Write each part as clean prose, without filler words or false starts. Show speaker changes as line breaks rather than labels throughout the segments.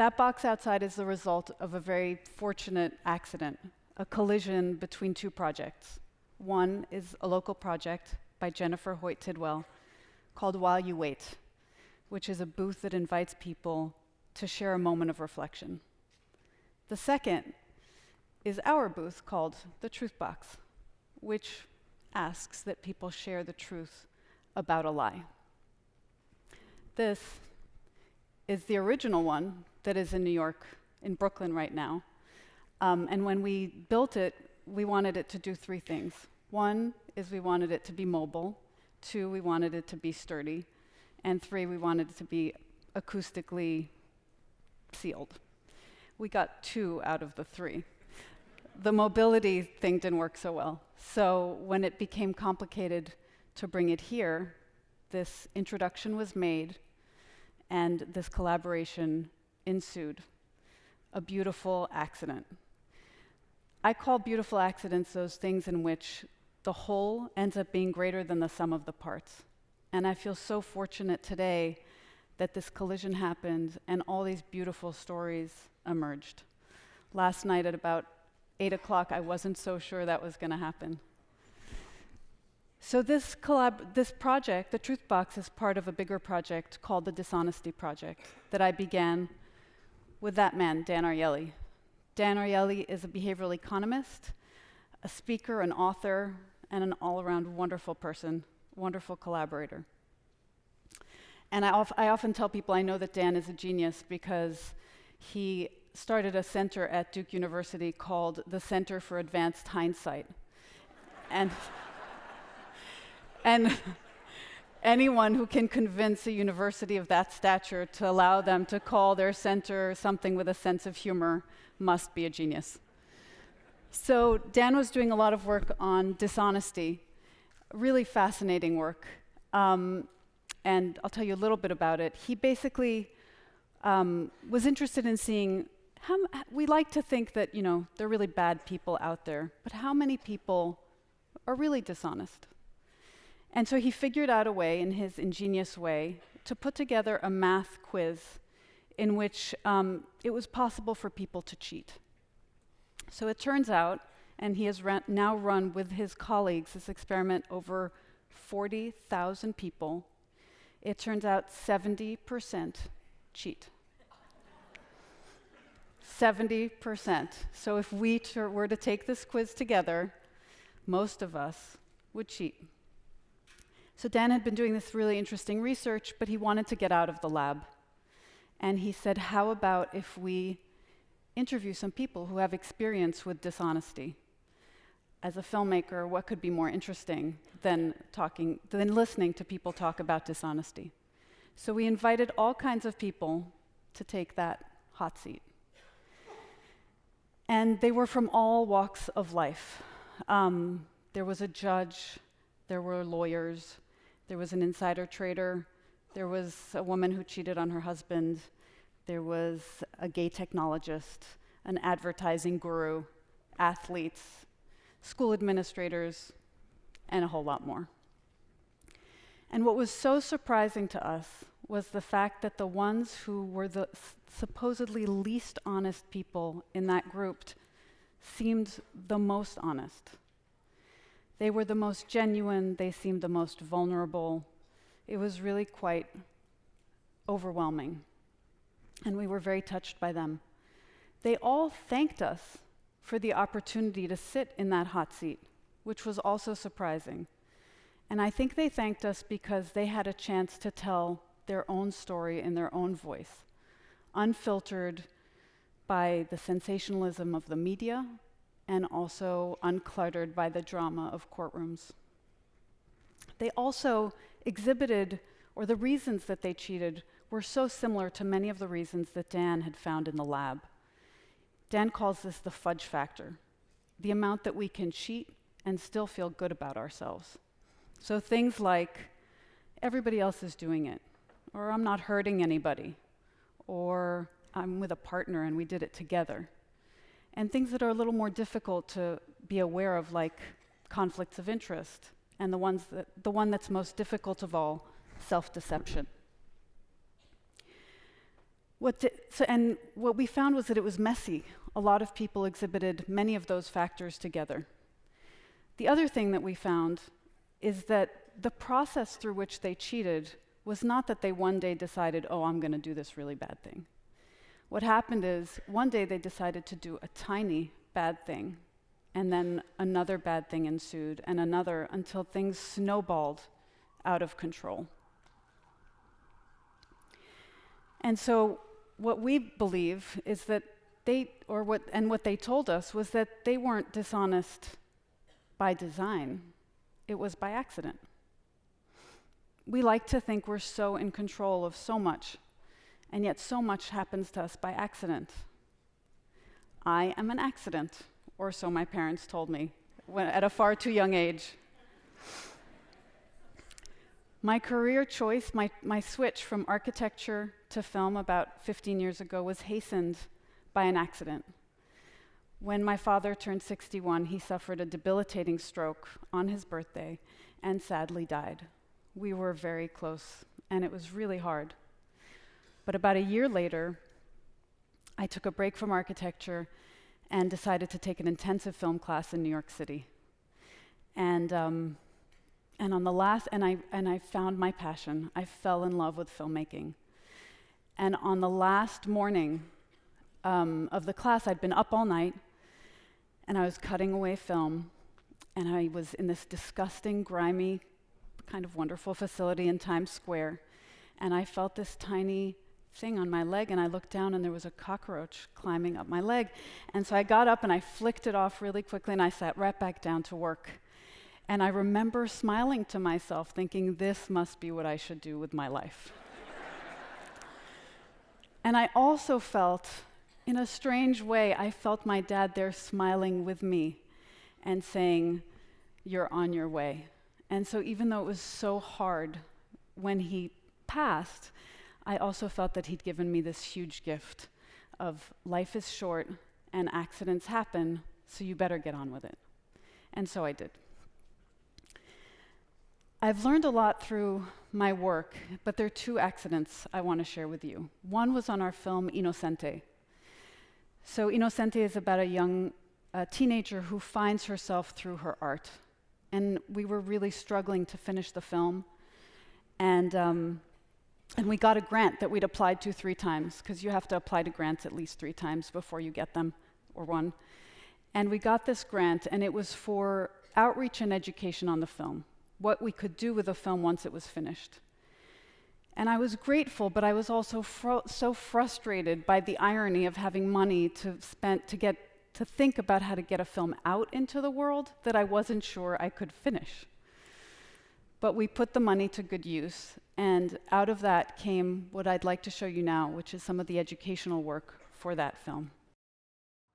That box outside is the result of a very fortunate accident, a collision between two projects. One is a local project by Jennifer Tidwell called While You Wait, which is a booth that invites people to share a moment of reflection. The second is our booth called The Truth Box, which asks that people share the truth about a lie. This is the original one that is in New York, in Brooklyn right now. And when we built it, we wanted it to do three things. One is we wanted it to be mobile. Two, we wanted it to be sturdy. And three, we wanted it to be acoustically sealed. We got 2 out of the 3. The mobility thing didn't work so well. So when it became complicated to bring it here, this introduction was made and this collaboration ensued. A beautiful accident. I call beautiful accidents those things in which the whole ends up being greater than the sum of the parts. And I feel so fortunate today that this collision happened and all these beautiful stories emerged. Last night at about 8 o'clock, I wasn't so sure that was going to happen. So this project, the Truth Box, is part of a bigger project called the Dishonesty Project that I began with that man, Dan Ariely. Dan Ariely is a behavioral economist, a speaker, an author, and an all-around wonderful person, wonderful collaborator. And I often tell people I know that Dan is a genius because he started a center at Duke University called the Center for Advanced Hindsight. And anyone who can convince a university of that stature to allow them to call their center something with a sense of humor must be a genius. So Dan was doing a lot of work on dishonesty, really fascinating work. And I'll tell you a little bit about it. He basically was interested in seeing we like to think that, there are really bad people out there, but how many people are really dishonest? And so he figured out a way, in his ingenious way, to put together a math quiz in which it was possible for people to cheat. So it turns out, and he has now run with his colleagues this experiment over 40,000 people, it turns out 70% cheat. 70%. So if we were to take this quiz together, most of us would cheat. So Dan had been doing this really interesting research, but he wanted to get out of the lab. And he said, how about if we interview some people who have experience with dishonesty? As a filmmaker, what could be more interesting than listening to people talk about dishonesty? So we invited all kinds of people to take that hot seat. And they were from all walks of life. There was a judge, there were lawyers, there was an insider trader, there was a woman who cheated on her husband, there was a gay technologist, an advertising guru, athletes, school administrators, and a whole lot more. And what was so surprising to us was the fact that the ones who were the supposedly least honest people in that group seemed the most honest. They were the most genuine, they seemed the most vulnerable. It was really quite overwhelming. And we were very touched by them. They all thanked us for the opportunity to sit in that hot seat, which was also surprising. And I think they thanked us because they had a chance to tell their own story in their own voice, unfiltered by the sensationalism of the media and also uncluttered by the drama of courtrooms. They also exhibited, or the reasons that they cheated were so similar to many of the reasons that Dan had found in the lab. Dan calls this the fudge factor, the amount that we can cheat and still feel good about ourselves. So things like, everybody else is doing it, or I'm not hurting anybody, or I'm with a partner and we did it together. And things that are a little more difficult to be aware of, like conflicts of interest, and the one that's most difficult of all, self-deception. And what we found was that it was messy. A lot of people exhibited many of those factors together. The other thing that we found is that the process through which they cheated was not that they one day decided, oh, I'm going to do this really bad thing. What happened is, one day they decided to do a tiny bad thing, and then another bad thing ensued, and another, until things snowballed out of control. And so what we believe is that what they told us was that they weren't dishonest by design. It was by accident. We like to think we're so in control of so much, and yet so much happens to us by accident. I am an accident, or so my parents told me at a far too young age. My career choice, my switch from architecture to film about 15 years ago was hastened by an accident. When my father turned 61, he suffered a debilitating stroke on his birthday and sadly died. We were very close, and it was really hard. But about a year later, I took a break from architecture and decided to take an intensive film class in New York City. And I found my passion. I fell in love with filmmaking. And on the last morning of the class, I'd been up all night, and I was cutting away film, and I was in this disgusting, grimy, kind of wonderful facility in Times Square, and I felt this tiny thing on my leg, and I looked down, and there was a cockroach climbing up my leg. And so I got up, and I flicked it off really quickly, and I sat right back down to work. And I remember smiling to myself, thinking, this must be what I should do with my life. And I also felt, in a strange way, I felt my dad there smiling with me and saying, you're on your way. And so even though it was so hard when he passed, I also felt that he'd given me this huge gift of life is short and accidents happen, so you better get on with it. And so I did. I've learned a lot through my work, but there are two accidents I want to share with you. One was on our film INOCENTE. So INOCENTE is about a teenager who finds herself through her art. And we were really struggling to finish the film. And we got a grant that we'd applied to 3 times, because you have to apply to grants at least 3 times before you get them, or 1. And we got this grant, and it was for outreach and education on the film, what we could do with the film once it was finished. And I was grateful, but I was also so frustrated by the irony of having money to think about how to get a film out into the world that I wasn't sure I could finish. But we put the money to good use, and out of that came what I'd like to show you now, which is some of the educational work for that film.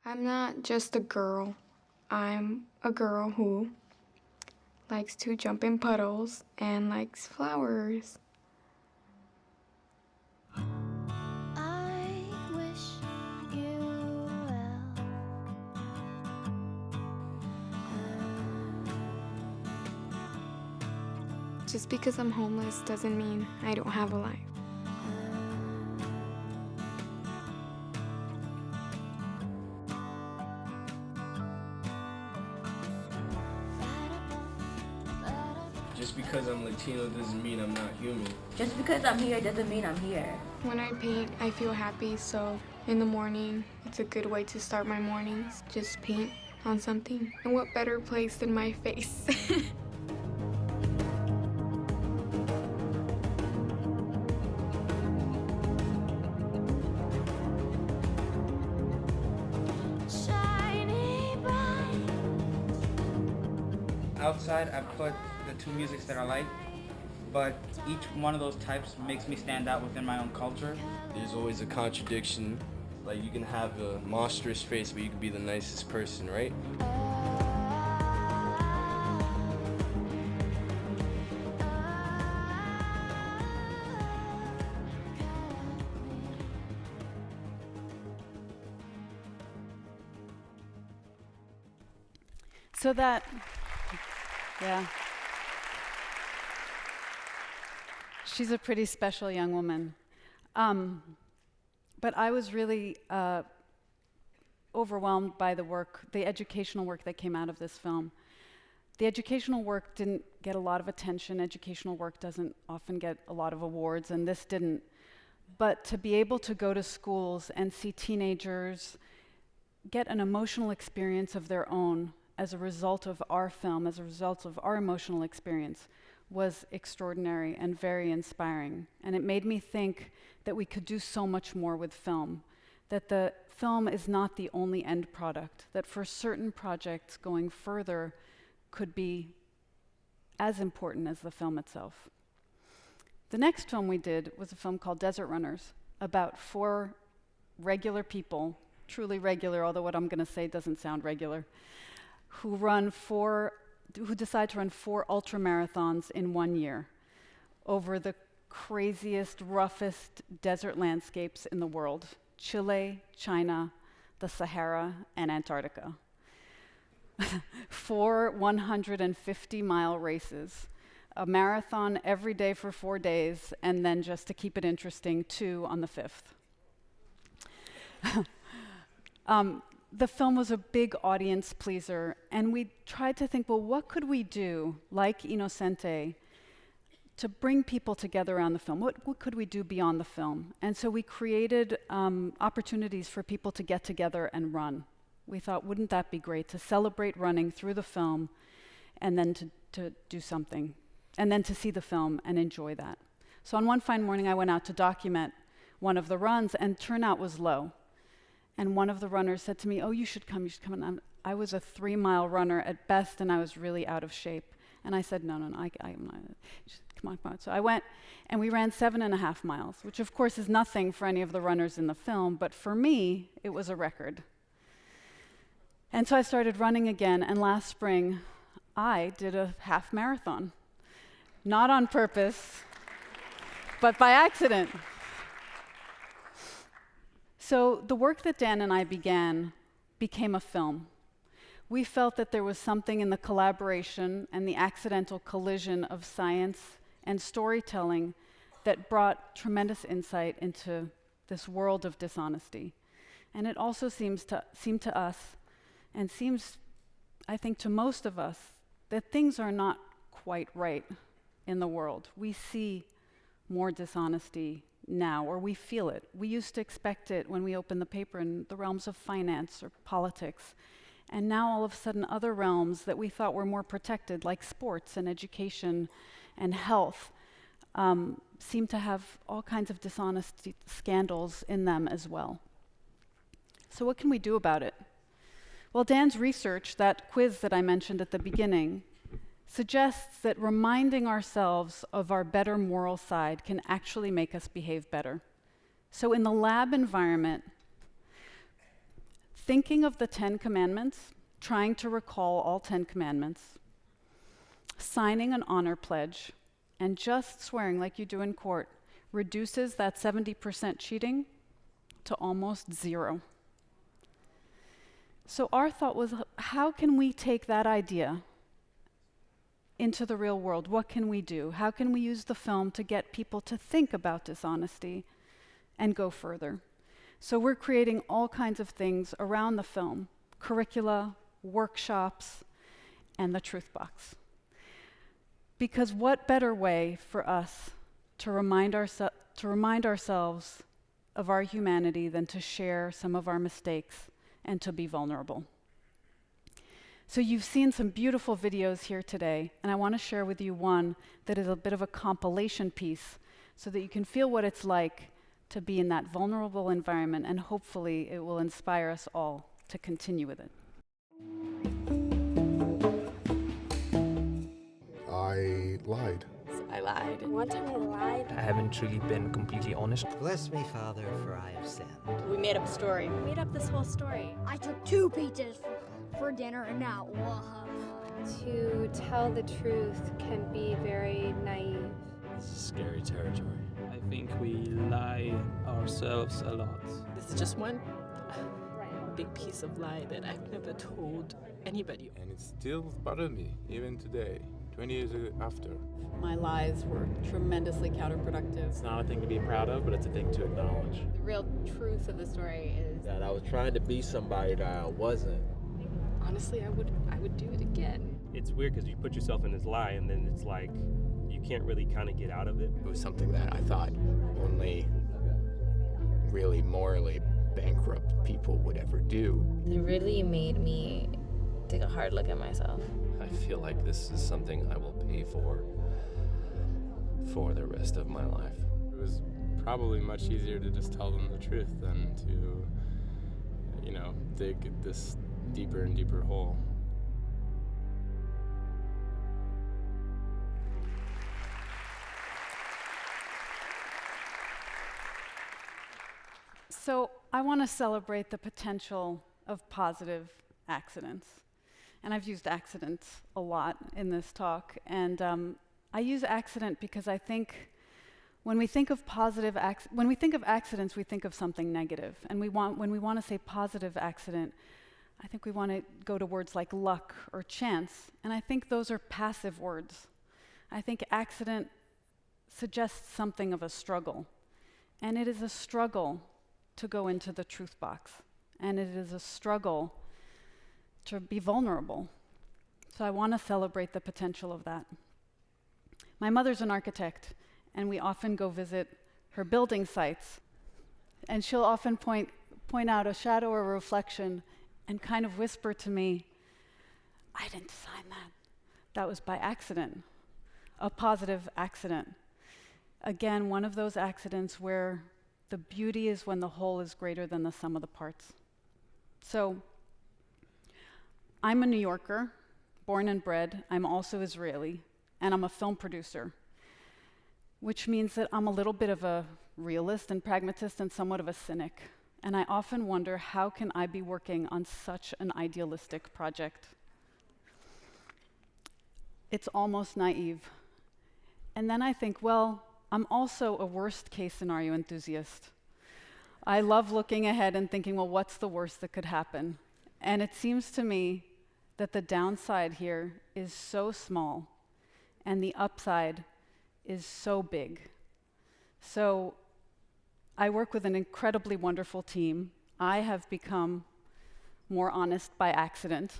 I'm not just a girl. I'm a girl who likes to jump in puddles and likes flowers.
I wish you well.
Just because I'm homeless doesn't mean I don't have a life.
Just because I'm Latino doesn't mean I'm not human.
Just because I'm here doesn't mean I'm here.
When I paint, I feel happy, so in the morning, it's a good way to start my mornings. Just paint on something. And what better place than my face?
Shiny bright.
Outside, I put the 2 musics that I like, but each one of those types makes me stand out within my own culture.
There's always a contradiction. Like, you can have a monstrous face, but you can be the nicest person, right?
So that, yeah. She's a pretty special young woman. But I was really overwhelmed by the work, the educational work that came out of this film. The educational work didn't get a lot of attention. Educational work doesn't often get a lot of awards, and this didn't. But to be able to go to schools and see teenagers get an emotional experience of their own as a result of our film, as a result of our emotional experience, was extraordinary and very inspiring. And it made me think that we could do so much more with film, that the film is not the only end product, that for certain projects going further could be as important as the film itself. The next film we did was a film called Desert Runners, about 4 regular people, truly regular, although what I'm going to say doesn't sound regular, who decide to run 4 ultra marathons in 1 year over the craziest, roughest desert landscapes in the world: Chile, China, the Sahara, and Antarctica. 4 150-mile races, a marathon every day for 4 days, and then, just to keep it interesting, 2 on the 5th. The film was a big audience pleaser, and we tried to think, well, what could we do, like INOCENTE, to bring people together around the film? What could we do beyond the film? And so we created opportunities for people to get together and run. We thought, wouldn't that be great, to celebrate running through the film, and then to do something, and then to see the film and enjoy that. So on one fine morning, I went out to document one of the runs, and turnout was low. And one of the runners said to me, "Oh, you should come, you should come." And I was a 3-mile runner at best, and I was really out of shape. And I said, no, I'm not. Come on. So I went, and we ran 7.5 miles, which of course is nothing for any of the runners in the film, but for me, it was a record. And so I started running again, and last spring, I did a half marathon. Not on purpose, but by accident. So the work that Dan and I began became a film. We felt that there was something in the collaboration and the accidental collision of science and storytelling that brought tremendous insight into this world of dishonesty. And it also seemed to us, and seems, I think, to most of us, that things are not quite right in the world. We see more dishonesty now, or we feel it. We used to expect it when we opened the paper in the realms of finance or politics. And now all of a sudden other realms that we thought were more protected, like sports and education and health, seem to have all kinds of dishonesty scandals in them as well. So what can we do about it? Well, Dan's research, that quiz that I mentioned at the beginning, suggests that reminding ourselves of our better moral side can actually make us behave better. So in the lab environment, thinking of the 10 commandments, trying to recall all 10 commandments, signing an honor pledge, and just swearing like you do in court reduces that 70% cheating to almost 0. So our thought was, how can we take that idea into the real world? What can we do? How can we use the film to get people to think about dishonesty and go further? So we're creating all kinds of things around the film: curricula, workshops, and the truth box. Because what better way for us to remind ourselves of our humanity than to share some of our mistakes and to be vulnerable? So you've seen some beautiful videos here today, and I want to share with you one that is a bit of a compilation piece so that you can feel what it's like to be in that vulnerable environment, and hopefully it will inspire us all to continue with it.
I lied.
I lied.
One time I lied.
I haven't truly been completely honest.
Bless me, Father, for I have sinned.
We made up a story.
We made up this whole story.
I took 2 pizzas for dinner and now
To tell the truth can be very naive.
This is scary territory.
I think we lie ourselves a lot.
This is just one big piece of lie that I've never told anybody.
And it still bothers me, even today. 20 years after.
My lies were tremendously counterproductive.
It's not a thing to be proud of, but it's a thing to acknowledge.
The real truth of the story is
that I was trying to be somebody that I wasn't.
Honestly, I would do it again.
It's weird because you put yourself in this lie and then it's like you can't really kind of get out of it.
It was something that I thought only really morally bankrupt people would ever do.
It really made me take a hard look at myself.
I feel like this is something I will pay for the rest of my life.
It was probably much easier to just tell them the truth than to, dig this deeper and deeper hole.
So I want to celebrate the potential of positive accidents. And I've used accidents a lot in this talk. And I use accident because I think when we think of accidents, we think of something negative. And when we want to say positive accident, I think we want to go to words like luck or chance. And I think those are passive words. I think accident suggests something of a struggle. And it is a struggle to go into the truth box. And it is a struggle to be vulnerable. So I want to celebrate the potential of that. My mother's an architect, and we often go visit her building sites. And she'll often point out a shadow or a reflection and kind of whisper to me, I didn't design that. That was by accident, a positive accident. Again, one of those accidents where the beauty is when the whole is greater than the sum of the parts. So, I'm a New Yorker, born and bred. I'm also Israeli, and I'm a film producer, which means that I'm a little bit of a realist and pragmatist and somewhat of a cynic. And I often wonder, how can I be working on such an idealistic project? It's almost naive. And then I think, well, I'm also a worst case scenario enthusiast. I love looking ahead and thinking, well, what's the worst that could happen? And it seems to me that the downside here is so small and the upside is so big. So I work with an incredibly wonderful team. I have become more honest by accident,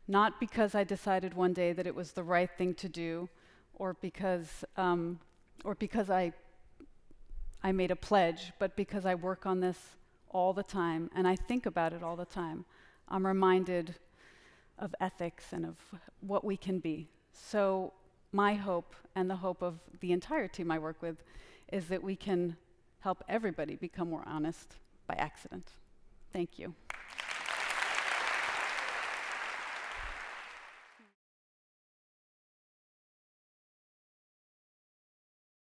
not because I decided one day that it was the right thing to do, or because I made a pledge, but because I work on this all the time and I think about it all the time. I'm reminded of ethics and of what we can be. So my hope, and the hope of the entire team I work with, is that we can help everybody become more honest by accident. Thank you.